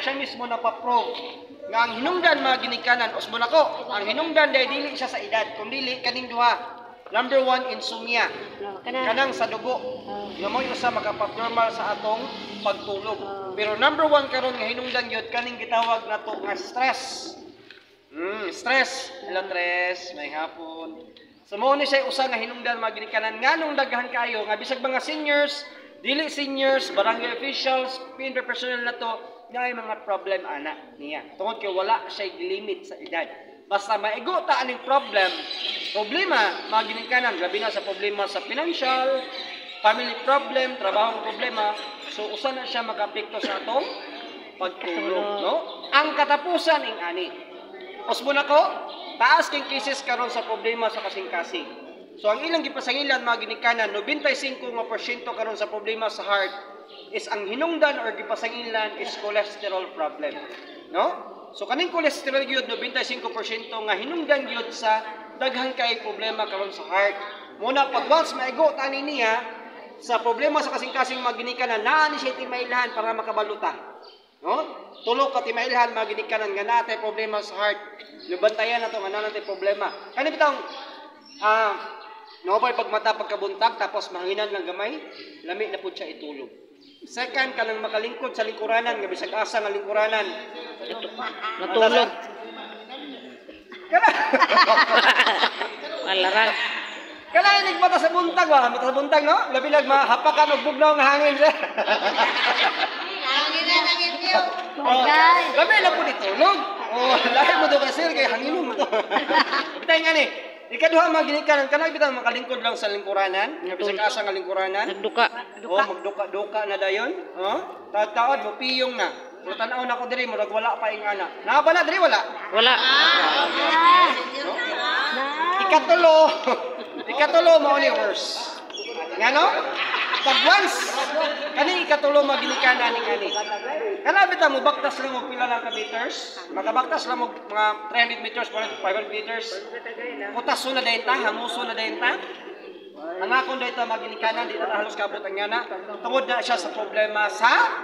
siya mismo napaprove nga ang hinungdan mga ginikanan usbo nako ang hinungdan dili siya sa edad kun dili kaning duha. Number 1, insomnia. Kanang sa dugo. Nga mo usa makapag-normal sa atong pagtulog. Pero number 1 karon nga hinungdan gyud kaning gitawag nato nga stress. Stress. Hello, stress. May hapon. So mo ni siya usa nga hinungdan mga ginikanan nganong daghan kayo nga bisag mga seniors, dili seniors, barangay officials, PNP personnel na to, nga ay mga problem ana niya. Tungod kay wala siya limit sa edad. Basta maigo ta aning problema, mga ginikanan, labi na sa problema sa financial, family problem, trabaho problema, so usa na siya mag-apekto sa atong pagtulog, no? Ang katapusan ing ani. Usbo na ko, taas king cases karon sa problema sa kasing-kasing. So ang ilang gipasangilan mga ginikanan, 95% karon sa problema sa heart is ang hinungdan or gipasangilan is cholesterol problem, no? So kaning cholesterol gyud 95% nga hinungdan gyud sa daghang kay problema karon sa heart. Muna pag once maigo tani niya sa problema sa kasing-kasing mga ginikanan naa ni siya timailhan para makabaluta. No? Tulo ka timailhan mga ginikanan nga natay problema sa heart. Lubantayan nato nga natay problema. Kani bitang no pag mata pagkabuntag tapos mahanginan lang gamay, lami na pud siya itulog. Second, kanang makalingkod sa lingkuranan, nga bisag asa nga lingkuranan. Natulog. Kana. Malarang. Kana inig mata sa buntag ba? Mata sa buntag no? Labi lag mahapakan og bugnaw nga hangin siya. Hangin na langit niyo. Labi lang po ditulog. Oh, lahi mo do kasi kay hangin mo to. Bitay nga ni. Ikaduha mga ginikanan kana bitang makalingkod lang sa lingkuranan, nga bisag asa nga lingkuranan. Nagduka. Magduka-duka na dayon. Taod mo piyong na. Pero tanaw na ko diri murag wala pa ing ana. Naba na diri wala. Wala. Ikatulo mo ni worse. Ngano? Pag once kani ikatulo mga ginikanan ning ani. Kana bitaw mo baktas lang mo pila lang ka meters. Magabaktas lang mo mga 300 meters, 500 meters. Kutas na dayon ta, hamuso na dayon ta. Nangakon dayon ta mga ginikanan di na halos kabot ang yana. Tungod na siya sa problema sa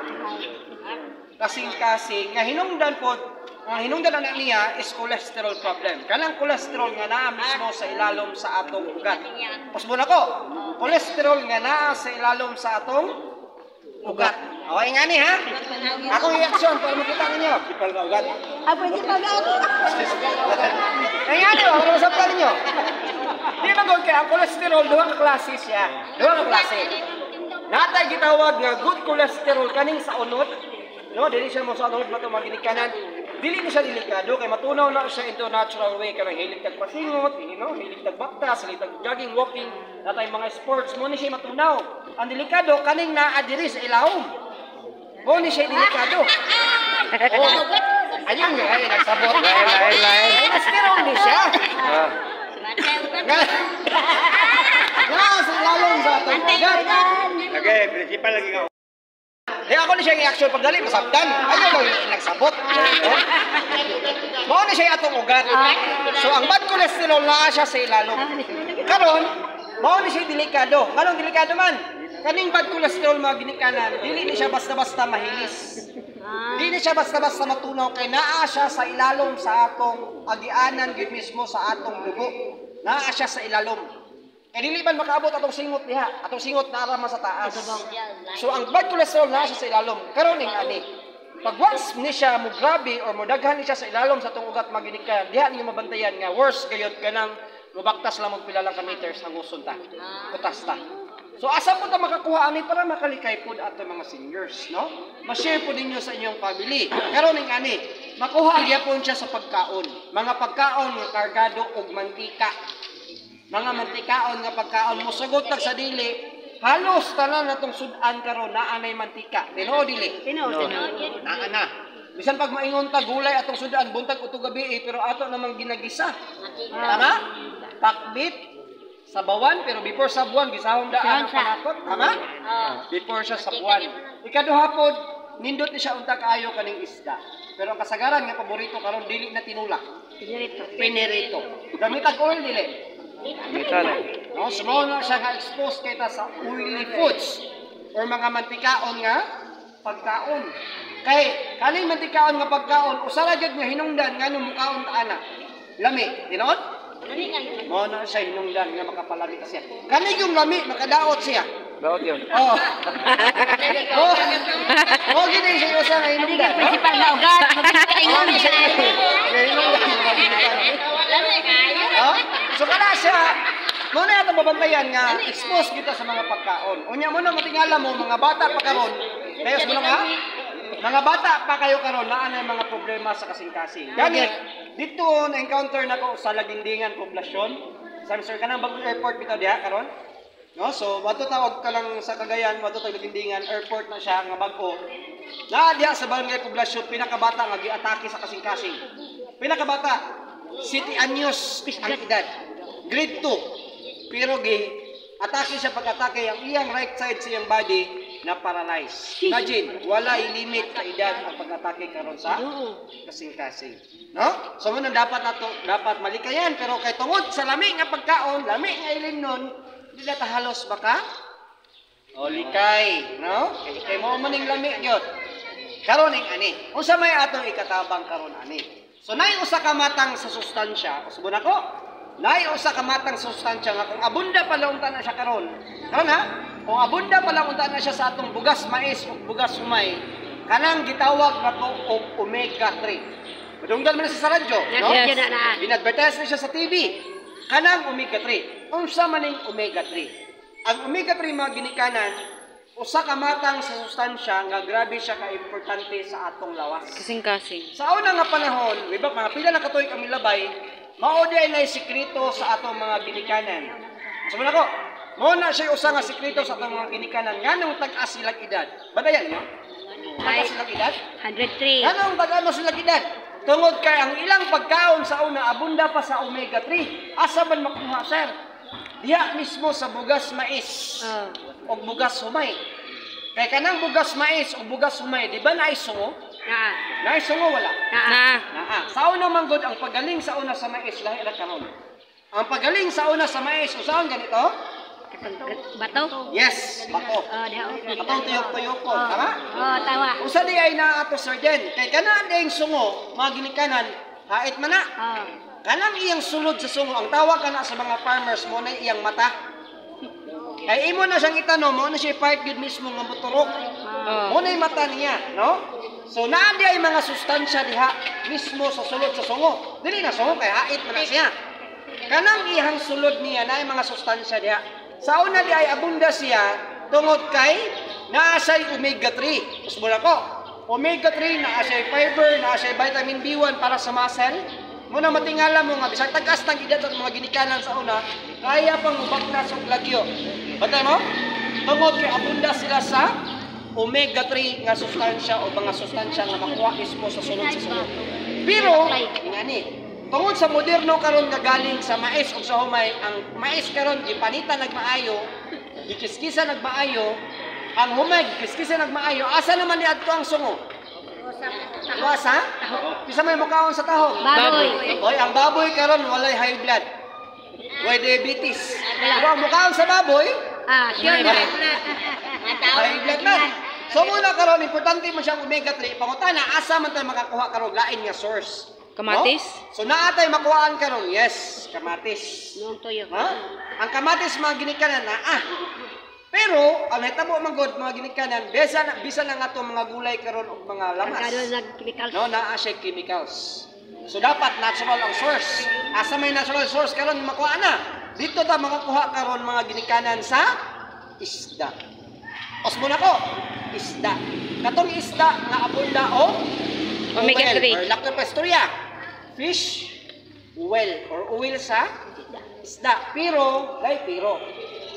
kasing-kasing nga hinungdan pod ang hinungdan ana niya is cholesterol problem. Kanang cholesterol nga naa mismo sa ilalom sa atong ugat. Pasbo na ko. Cholesterol nga naa sa ilalom sa atong ugat. Okay nga ni ha? Akong reaksyon para makita ninyo. Sipal ka ugat. Pwede pa ga ako. Ay nga niyo, para masapal ninyo. Di ba kay ang cholesterol duha ka klase siya. Duha ka klase. Natay gitawag nga good cholesterol kaning sa unod. No, dili siya mo sa unod bato maginikanan. Dili ni siya delikado kay matunaw na siya into natural way kanang hilig tag pasingot, hilig tag baktas, hilig tag jogging, walking, natay mga sports mo ni siya matunaw. Ang delikado kaning naa diri sa ilawom. Mo ni siya delikado. Ayun nga ay nagsabot. Lain. Cholesterol ni siya. Sa ilawom sa atong ugat. Okay, principal lagi ka. Ako na siya yung action pagdali, masabdan. Ayaw lang yung nagsabot. Mao na siya atong ugat. So, ang bad cholesterol na siya sa ilalom. Karon, mao na siya delikado. Anong delikado man? Kaning bad cholesterol mga ginikanan, dili ni siya basta-basta mahilis. Dili ni siya basta-basta matunaw kay naa siya sa ilalom sa atong agianan gid mismo sa atong dugo. Naa siya sa ilalom. Kaya dili man makaabot atong singot niya, atong singot na arama sa taas. So ang bad cholesterol na siya sa ilalom. Karon ning ani. Pag once ni siya mo grabe or mo daghan ni siya sa ilalom sa atong ugat maginika, diha niyo mabantayan nga worse gayud kanang mabaktas lang mo pila lang ka meters ang guson ta. Kutas ta. So asa po ta makakuha ani para makalikay pud ato mga seniors, no? Ma-share po ninyo sa inyong family. Karon ning ani, makuha gyapon siya sa pagkaon. Mga pagkaon nga kargado og mantika. Mga mantikaon nga pagkaon mo sagot sa dili halos tanan natong sudan karon naa nay mantika tinuod dili Tinuod. naa na bisan pag maingon ta gulay atong sudan buntag utog gabi pero ato namang ginagisa tama pakbit sabawan pero before sabuan gisahon daan ang panakot tama before siya sabuan ikaduha pod nindot ni siya unta kaayo kaning isda pero ang kasagaran nga paborito karon dili na tinula pinirito gamit ag oil dili. No, small na siya ga-expose kita sa oily foods or mga mantikaon nga pagkaon. Kay kaning mantikaon nga pagkaon usara jud nga hinungdan nganong mukaon ta ana. Lami, tinuod? Mo na siya hinungdan nga makapalami siya. Kani yung lami makadaot siya. Daot yun. Oh. Oh, gini siya usa nga hinungdan. Principal na ugat. Magkaingon siya. Oh? So kana siya mo na ato babantayan nga expose kita sa mga pagkaon. Unya mo na matingala mo mga bata pa karon. Kayos mo na nga? Mga bata pa kayo karon naa na mga problema sa kasing-kasing. Gani dito na encounter nako sa lagindingan poblasyon. Sabi sir kanang bagong airport bitaw diha karon. No, so matutawag ka lang sa Cagayan, matutawag lagindingan airport na siya nga bag-o. Na diha sa barangay poblasyon pinakabata nga giatake sa kasing-kasing. Pinakabata 7 anyos ang edad. Grade 2. Pero atake siya pag-atake ang iyang right side sa iyang body na paralyzed. Imagine, walay limit sa edad ang pag-atake karon sa kasing-kasing. No? So mo dapat dapat malikayan pero kay tungod sa lami nga pagkaon, lami nga ilimnon, dili ta halos baka o likay, no? Kay mo maning lami gyud. Karon ning ani. Unsa may atong ikatabang karon ani? So nay usa ka matang sa sustansya, usbon ako. Nay usa ka matang sustansya nga kung abunda pa lang unta na siya karon. Karon ha? Kung abunda pa lang unta na siya sa atong bugas mais ug bugas humay, kanang gitawag nato og omega 3. Madunggan man sa radyo, no? Yes. Binadvertise na siya sa TV. Kanang omega 3. Unsa man ning omega 3? Ang omega 3 mga ginikanan usa ka matang sa sustansya nga grabe siya ka importante sa atong lawas. Kasing-kasing. Sa una nga panahon, wibak mga pila na katuig kami labay, mao di ay sikreto sa atong mga ginikanan. So muna ko, mao na siya usa nga sikreto sa atong mga ginikanan nganong tag-as silang edad. Badayan niyo? Tag-as silang edad? 103. Nganong tag-as silang edad? Tungod kay ang ilang pagkaon sa una abunda pa sa omega 3. Asa man makuha sir? Diha mismo sa bugas mais. O bugas humay. Kay kanang bugas mais o bugas humay, di ba naisungo? Naisungo wala. Na. Sa una man gud ang pagaling sa una sa mais lahi ra karon. Ang pagaling sa una sa mais usaon ganito? Bato? Yes, bato. Atong tuyok-tuyok ko, tama? Tawa. Usa di ay na ato sir den. Kay kana ding sungo, mga ginikanan, hait man na. Kanang iyang sulod sa sungo, ang tawag kana sa mga farmers mo na iyang mata. Kay imo na siyang itanom, mo na siya part gud mismo nga motorok. Mo na mata niya, no? So naa di ay mga sustansya diha mismo sa sulod sa sungo. Dili na sungo kay hait man na siya. Kanang iyang sulod niya na ay mga sustansya diha. Sa una di ay abunda siya tungod kay naa siya omega 3. Usbo na ko. Omega 3 naa siya fiber, naa siya vitamin B1 para sa muscle. Muna matingala mo nga bisag tagas tang edad at mga ginikanan sa una, kaya pang mubaktas og lagyo. Batay mo? Tungod kay abunda sila sa omega 3 nga sustansya o mga sustansya nga makuha mismo sa sulod sa sunod. Pero ngani, tungod sa moderno karon nga galing sa mais ug sa humay, ang mais karon gipanita nagmaayo, gikiskisa nagmaayo, ang humay gikiskisa nagmaayo, asa naman niadto ang sungo? Wasa? Bisa may mukaon sa tahog. Baboy. Oy, ang baboy karon walay high blood. Way diabetes. Pero ang mukaon sa baboy, Sure na. high blood man. So muna karon importante man siyang omega 3. Pangutana asa man tayo makakuha karon lain nga source? Kamatis? No? So naa tay makuhaan karon. Yes, kamatis. Noong tuyo. Ha? Ang kamatis mga ginikanan na pero ang hitabo man gud mga ginikanan bisa na nga to mga gulay karon og mga lamas. Nag-chemical. No, naa siya chemicals. So dapat natural ang source. Asa may natural source karon makuha na. Dito ta makakuha karon mga ginikanan sa isda. Osmo na ko. Isda. Katong isda nga abunda o Omega 3. or lactobacillia. Fish, oil or oil sa isda. Pero,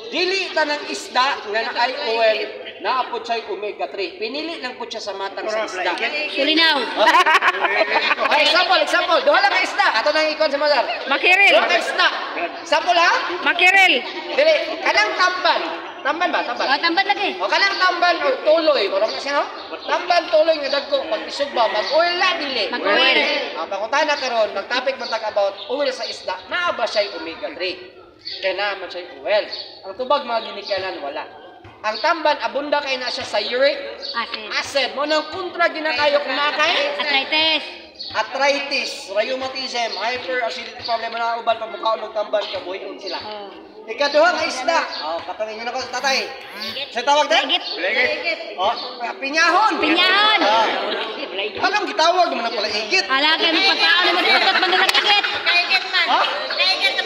dili ta ng isda nga naay oil na apod siya omega 3. Pinili lang po siya sa matang sa isda. Sulinaw. Okay, example. Duha lang ka isda. Ato nang ikon sa Mazar. Makiril. Duha ka isda. Example ha? Makiril. Dili, kanang tamban. Tamban ba? Tamban. Tambad lagi. O kanang tamban o tuloy. Marang na siya, no? Tamban, tuloy nga dagko. Pag isog ba, mag-oil na, dili. Mag-oil. Pangutana karon, nag-topic man tag about oil sa isda. Naa ba siya omega 3? Kaya naman siya oil. Ang tubag mga ginikanan, wala. ang tamban abunda kay na siya sa uric Acid. acid. Mo nang kontra ginakayo kung nakay Arthritis. arthritis, rheumatism, hyperacidity problem na uban pag mukhaon og tamban kabuhion sila. Ikaduha nga isda. Katong inyo na ko tatay. Sa tawag tayo? Legit. Pinyahon. Pinyahon. Anong gitawag mo na pala igit? Alagay mo pagkaon mo dito at manlalakigit.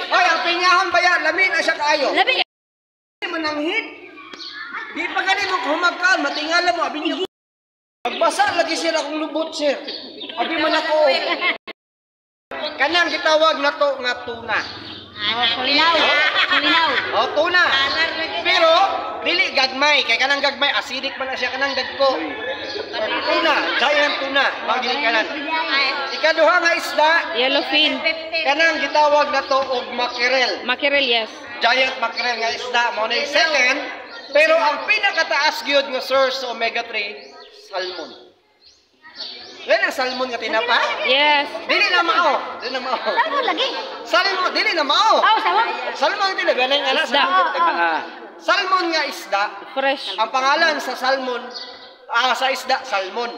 Hoy, ang pinyahon ba yan? Lamin na siya kaayo. Labi. Hindi mo nang hit. Di pa ganun mo humagkaan, matingala mo, abin niyo. Magbasa lagi sila kung lubot, sir. Abi man ako. Kanang gitawag na to nga tuna. Kulinaw. Kulinaw. Tuna. Pero, dili gagmay. Kay kanang gagmay, acidic man na siya kanang dagko. Tuna, giant tuna. Maginig kanan. Ikaduha nga isda, Yellowfin. kanang gitawag na to og mackerel. Mackerel, yes. Giant mackerel nga isda. Mo na yung second. Pero ang pinakataas gyud nga source sa omega-3, salmon. Yan ang salmon nga tinapa. Yes. Dili na mao. Dili na mao. Saan lagi? Salmon, dili na mao. Sawang. Salmon dili ba nga Isda. salmon nga isda. Fresh. Ang pangalan sa salmon sa isda salmon.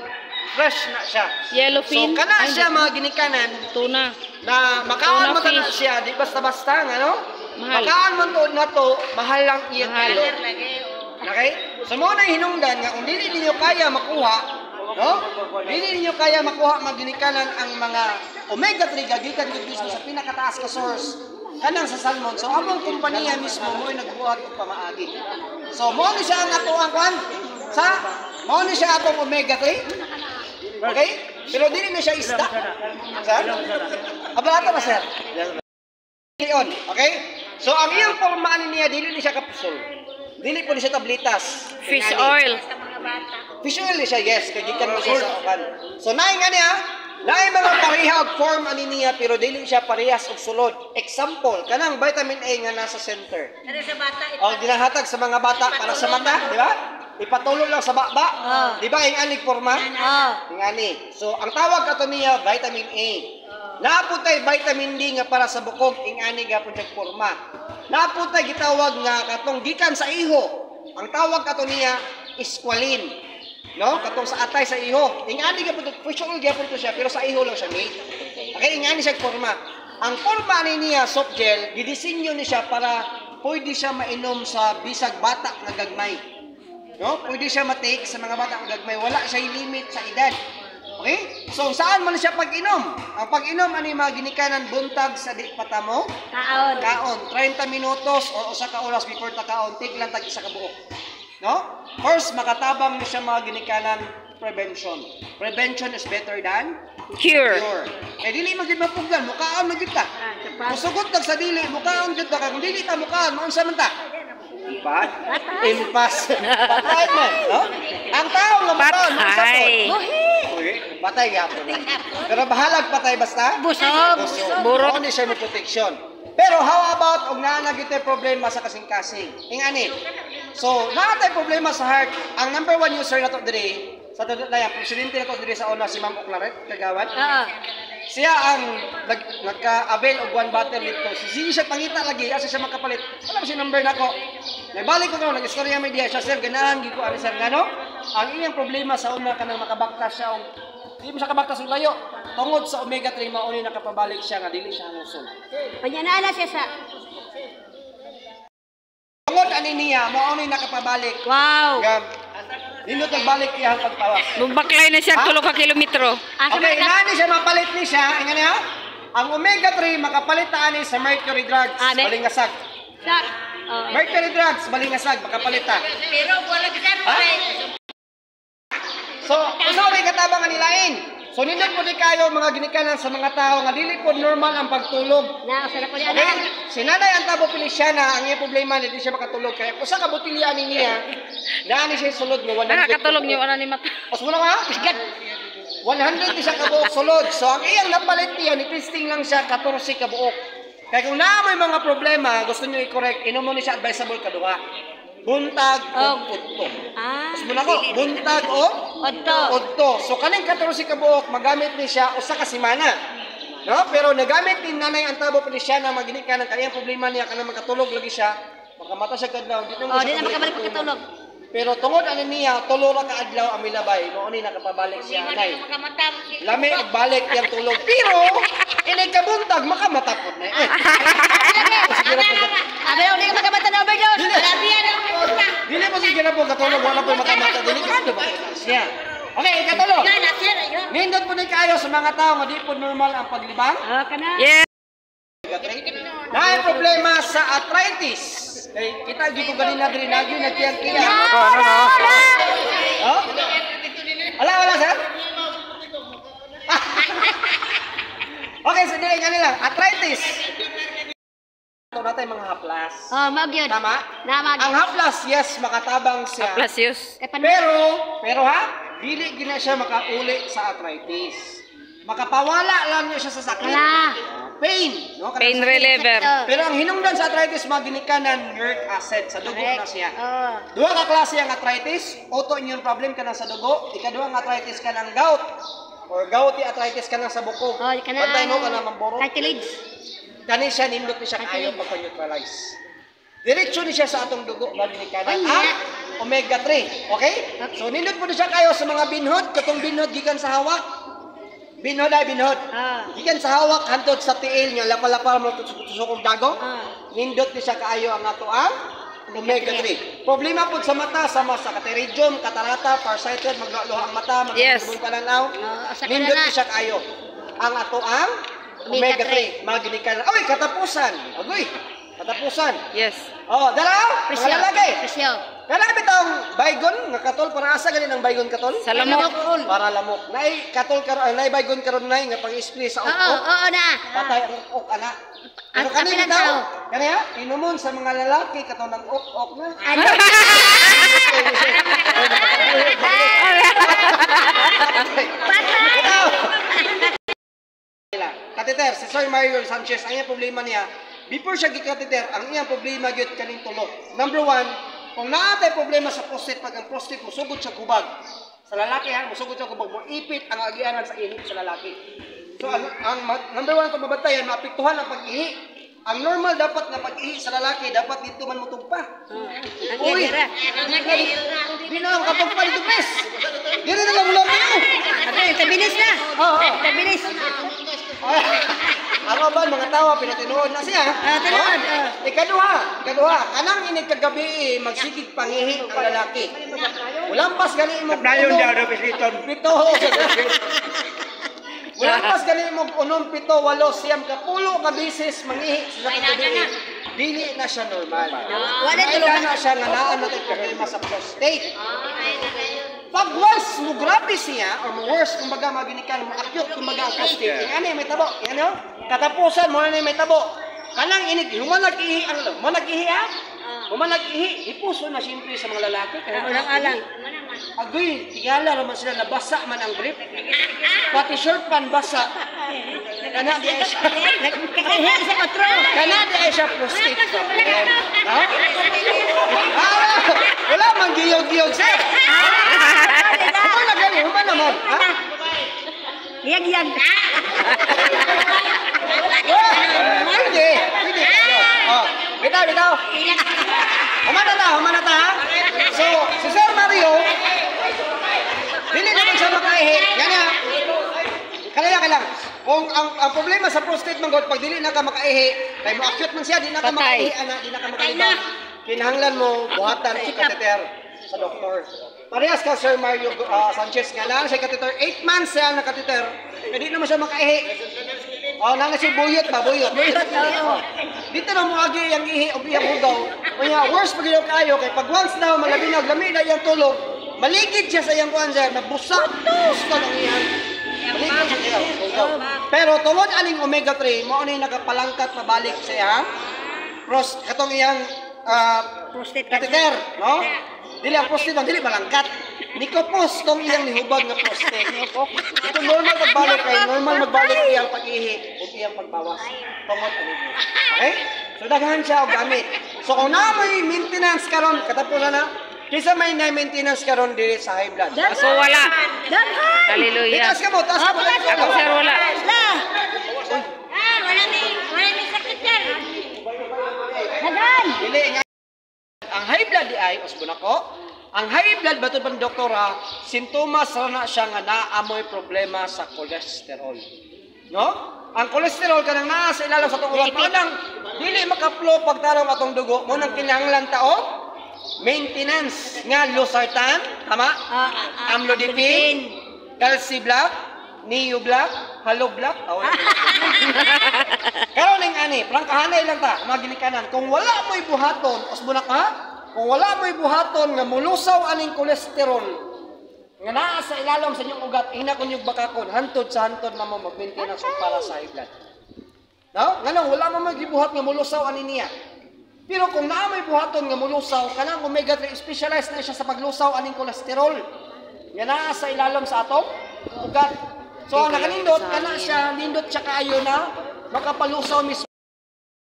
Fresh na siya. Yellowfin. So kana Ay, siya mga ginikanan Tuna. na makaon mo Tuna na fish. siya, di basta-basta nga no? Mahal. Makaon mo to na to, mahal lang iya Mahal. kilo. Okay? So mo na hinungdan nga kung dili ninyo kaya makuha, no? Dili ninyo kaya makuha maginikanan ang mga omega-3 gagikan gud mismo sa pinakataas ka source kanang sa salmon. So among kumpanya mismo mo nagbuhat og pamaagi. So mo ni siya ang atuang kwan mo ni siya atong omega-3. Okay? Pero dili na siya isda. Sir? Abalato ba sir? Leon, okay? So ang iyang forma niya dili ni siya kapsul. Dili po ni siya tablitas. Fish Ingani. oil. Fish oil siya, yes. Kagikan mo siya sa okan. So, naing nga niya, naing mga pareha og form ani niya, pero dili siya parehas og sulod. Example, kanang vitamin A nga nasa center. O, ginahatag sa mga bata para sa mata, di ba? Ipatulog lang sa baba. Di ba, ingani forma? Ingani. So, ang tawag ato niya, vitamin A. Naputay vitamin D nga para sa bukog, ingani gapon siya forma. Naputay gitawag nga katong gikan sa iho. Ang tawag kato niya squalene. No? Katong sa atay sa iho. Ingani gapon to, fish oil gapon to siya, pero sa iho lang siya made. Okay, ingani siya forma. Ang forma ni niya soft gel, gidisenyo ni siya para pwede siya mainom sa bisag bata nga gagmay. No? Pwede siya ma-take sa mga bata nga gagmay. Wala siya limit sa edad. Okay? So, saan man siya pag-inom? Ang pag-inom, ano yung mga ginikanan buntag sa di patamo? Kaon. Kaon. 30 minutos o usa ka oras before ta kaon, take lang tag isa ka buok. No? First, makatabang na siya mga ginikanan prevention. Prevention is better than Cure. cure. Eh, dili magid mapugdan, mukaon magid ta. Musugot tag sa dili, mukaon gid ta. Kung dili ta mukaon, maunsa man ta? Impas. Patay man. No? Ang tao nga mukaon, maunsa to? Patay gapon. Pero bahalag patay basta? Busog. Burot. Burot. Hindi siya may protection. Pero how about og naa nagitay problema sa kasing-kasing? Ingani. So, naa tay problema sa heart. Ang number 1 user na to diri sa dayang presidente na to diri sa una si Ma'am Oclaret Kagawan. Siya ang nagka-avail og 1 bottle dito. Sige siya pangita lagi asa siya makapalit. Wala si number nako. Nagbalik ko karon nag-istorya may diha siya sir ganahan gi ko ani sir ngano? Ang iyang problema sa una kanang makabaktas siya og di mo siya kabaktas og layo. Tungod sa omega-3 mauni nakapabalik siya nga dili siya hangusol. Panyanala siya sa... Tungod ani niya mauni nakapabalik. Wow. Gam. Nindot nagbalik iya ang pagpawak. Bumbaklay na siya 3 ka kilometro. Okay, inani siya mapalit ni siya, ingani ha? Ang omega-3 makapalit ta ani sa mercury drugs, balingasag. Mercury drugs, balingasag, makapalit ta. Pero wala dyan So, usaway katabang nga nilain. So, nindot po di kayo mga ginikanan sa mga tao nga dili po normal ang pagtulog. Nakasala ko niya Okay? Sinanay ang tabo Feliciana, ang iya problema hindi siya makatulog. Kaya usa ka botilya ani niya, naani siya sulod nga 100. Nakakatulog niyo ana ni mata. Pas mo na nga? 100 ni siya kabuok sulod. So, ang iyang napalit niya, ni-testing lang siya 14 kabuok. Kaya kung na may mga problema, gusto niyo i-correct, inom mo ni siya advisable kaduha. Buntag o udto. Mas muna ko, buntag o udto. So, kaning 14 kabuok, magamit ni siya usa ka semana. No? Pero nagamit ni nanay ang tabo pa ni siya na maginika ng kanyang problema niya, kanang makatulog lagi siya, makamata siya kadlaw. Di na makabalik pagkatulog. Pero tungod ano niya, tulo ra ka adlaw ang milabay, mao ni nakapabalik siya nay. Lami og balik yang tulog. Pero inay kabuntag makamatapot na. Abi, hindi ka magamata na overdose. Labi yan ang puta. Dili mo sige na po katulog wala po mata-mata dili ka siya. Okay, ikatulo. Yan, nasir, ayun. Nindot po ni kayo sa mga tao nga di po normal ang paglibang. Kana. Yes. Dahil problema sa arthritis. Kay kita di ko ganina diri nagyo nagtiyang-tiyang. Ako ano no? Oh? Wala sir? Okay, so dili kanila arthritis. Ito natin mga haplas. Oh, magyod. Tama? Namag. Ang haplas, yes, makatabang siya. Aplasius. Pero ha, dili gina siya makauli sa arthritis. Makapawala lang niya siya sa sakit. Wala. Pain, no? Kanang Pain sakit. reliever. Pero ang hinungdan sa arthritis, maginikanan uric acid. Sa dugo na siya. Oh. Duha ka klase ang arthritis, autoimmune problem ka na sa dugo. Ikaduha ang arthritis ka ng gout. Or gouty arthritis ka na sa buko. Oh, kana. Bantay mo ka na mamborok. Cartilage. Kani siya, nindot ni siya kayo pagpa-neutralize. Diretso ni siya sa atong dugo, maginikanan. Ay, Ang yeah. omega 3. Okay? So, nindot po ni siya kayo sa mga binhod. Katong binhod, gikan sa hawak. Binhod ay binhod. Ah. Gikan sa hawak, hantod sa tiil nga, lapal-lapal mo tusok dago. Ah. Nindot ni siya kaayo ang ato ang omega 3. Problema po sa mata, sama sa cataragium, catarata, farsighted, magluha ang mata, Yes. magluha pananaw. Sa Nindot kanana. ni siya kaayo. Ang ato ang omega 3. Maginikanan. Oy, katapusan. Agoy, katapusan. Yes. Oh, dalaw. Presyo. Mga lalaki. Presyo. Kailan bitong baygon nga katol para asa ganin ang baygon katol? Sa lamok. Para lamok. Nay katol karon nay baygon karon nay nga pang-spray sa Oo, ukok. oo na. Patay ang ukok ana. Pero Ang kani apilan bitaw. tao. Kaniya inumon sa mga lalaki katol ng ukok na. Ano? Bitaw. Kateter, si Sir Mario Sanchez, ang iyang problema niya, before siya gikateter, ang iyang problema gyud kaning tulo. Number 1, kung naatay problema sa prostate, pag ang prostate musugod siya kubag. Sa lalaki ha, musugod siya kubag, mo ipit ang agianan sa init sa lalaki. So number 1 kung mabantayan, maapektuhan ang pag-ihi. Ang normal dapat na pag-ihi sa lalaki, dapat dito man mutugpa. Ang Uy! ira. Di na, katugpa dito, pes! Di na lang ulang ano! Ano, tabilis na. Oo. Tabilis. Ano ba, mga tawa, pinatinuod na siya. Tinuod. Ikaduha, kanang inig kagabi, magsikig pangihi ang lalaki. Ulampas gani mo. Nayon daw daw pisiton. Pito. Ulampas gani mo unom, pito, walo, siyam, kapulo ka bisis, mangihi sa kagabi. Dili na siya normal. Wala Kailan na siya nga naan natin problema sa prostate. Pag once mo grabe siya, or mo worse, kumbaga maginikan, mo acute, kumbaga ang prostate. Yung ano yung may tabo, yan o? Katapusan mo na yung may tabo. Kanang inig, humanag-ihi, ano, humanag-ihi ha? Humanag-ihi, ipuso na siyempre sa mga lalaki. Alang-alang. Agoy, tigala naman sila, nabasa man ang brief. Pati shirt pan basa. Kana di ay siya. Kakahiya sa patro. Kana di ay siya prostate. Ha? Wala man giyog-giyog siya. Humanag gani, human naman. Ha? Yag-yag. Pwede. Oh, bitaw. Humana ta ha? So, si Sir Mario, dili naman siya makaihi. Yan na. Kailang. Kung ang problema sa prostate man pag dili na ka makaihi, kay mo acute man siya, di na ka Patay. makaihi, di na ka makaihi. Kinahanglan mo buhatan si catheter sa doktor. Parehas ka Sir Mario Sanchez nga na siya catheter 8 months siya na catheter. Kaya di naman siya makaihi. Oh, nana si buyot. Dito na mo agi yang ihi o iyang hugaw. Kaya worse pag ilaw kayo kay pag once daw malabinaw lami na iyang tulog, maligid siya sa iyang kuanser, nabusak. Gusto ng iyang. Maligid siya iyang hugaw. Pero tungod aling omega 3, mo ano yung nakapalangkat pabalik sa iyang katong iyang Prostate catheter, no? Dili ang prostate, dili malangkat. Nikopos tong iyang nihubag nga prostate. Ito normal magbalik iyang pag-ihi o iyang pagbawas. Tungod ano. Okay? So daghan siya og gamit. So kung na may maintenance karon katapusan na, kisa may maintenance karon dili sa high blood. So wala. Daghan. Hallelujah. Taas ka mo. Ako sir wala. Wala may sakit yan. Daghan. Dili nga ang high blood di ay usbon ako. Ang high blood bato pa doktora, sintomas ra na siya nga naamoy problema sa cholesterol. No? Ang cholesterol kanang naa sa ilalim sa atong ugat padang dili makaplo pagtarong atong dugo mo nang kinahanglan tao maintenance nga losartan, tama? Amlodipine, calci block, neo block, halo block. Karon ning ani, prangkahanay lang ta, maginikanan. Kung wala mo'y buhaton, osbuna ka? Kung wala mo'y buhaton nga mulusaw aning kolesterol nga naa sa ilalom sa inyong ugat, ina kunyog bakakon, hantod sa hantod na mo mag-maintenance para sa high blood. No? Nganong wala mo magibuhat nga mulusaw ani niya. Pero kung naa may buhaton nga mulusaw, kanang omega-3 specialized na siya sa paglusaw aning kolesterol. Nga naa sa ilalom sa atong ugat. So ang nakanindot kana siya, nindot siya kaayo na makapalusaw mismo.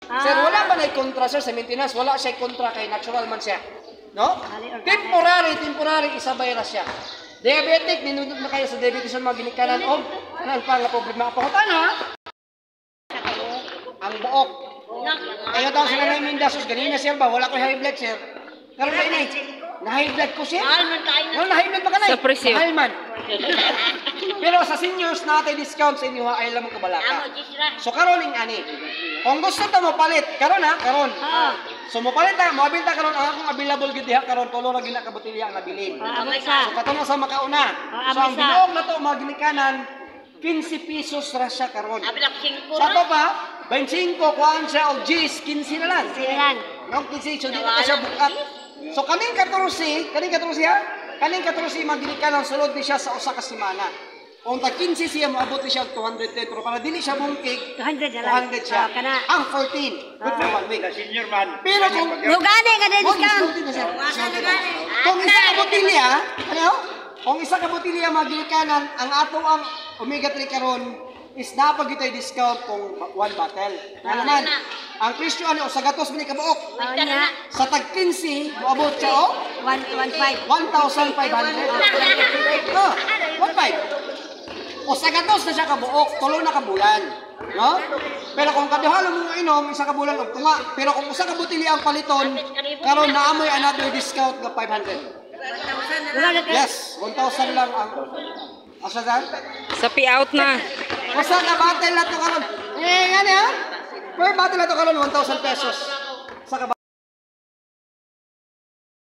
Sir, wala ba na kontra sir sa maintenance? Wala siya kontra kay natural man siya. No? Temporary isabay ra siya. Diabetic, ninundot na kayo sa diabetes mga ginikanan o kanang pa nga problema. Pangutana, ang buok. Kaya daw sila na mindasos, ganina sir ba? Wala ko high blood sir. Karoon ba ini? Na-high blood ko sir? No, na-high blood ba ka na? Sa presyo. Mahal man. Pero sa seniors natin discount sa inyo ay lamang kabalaka. So karon ing ani. Kung gusto ta mo palit, karon ha, karon. So mo palit ta, mo abil ta karon ang akong available gid diha karon tulo ra gina ka botelya ang nabilin. So katong sa makauna. So ang binuog na to mga ginikanan 15 pesos ra siya karon. Sa to pa 25 kuan siya og G's 15 na lang. No, 15 so di na siya bukat. So kaning 14 ha? Kaning 14 mga ginikanan sulod ni siya sa usa ka semana. Kung ta 15 siya moabot ni siya 210 pero para dili siya bungkig 200 siya. Ang 14 good for 1 week. Sa senior man. Pero kung Lugani ka din discount. kung isa ka botilya, ano? Kung isa ka botilya mga ginikanan, ang ato ang omega-3 karon is napagitay discount kung 1 bottle. Naman, ang presyo ano sa gatos bini ka buok. Sa tag 15 moabot siya o 115. 1,500. Oh, 1,500. O sa gatos na siya kabuok, tulo na kabulan. No? Pero kung kaduhalo mo nga inom, isa ka bulan og tunga. Pero kung usa ka botelya ang paliton, karon naamoy another discount nga 500. Yes, 1,000 lang ang asa dan? Sa payout na. Usa ka bottle na to karon. Ngani ha? Per bottle na to karon 1,000 pesos.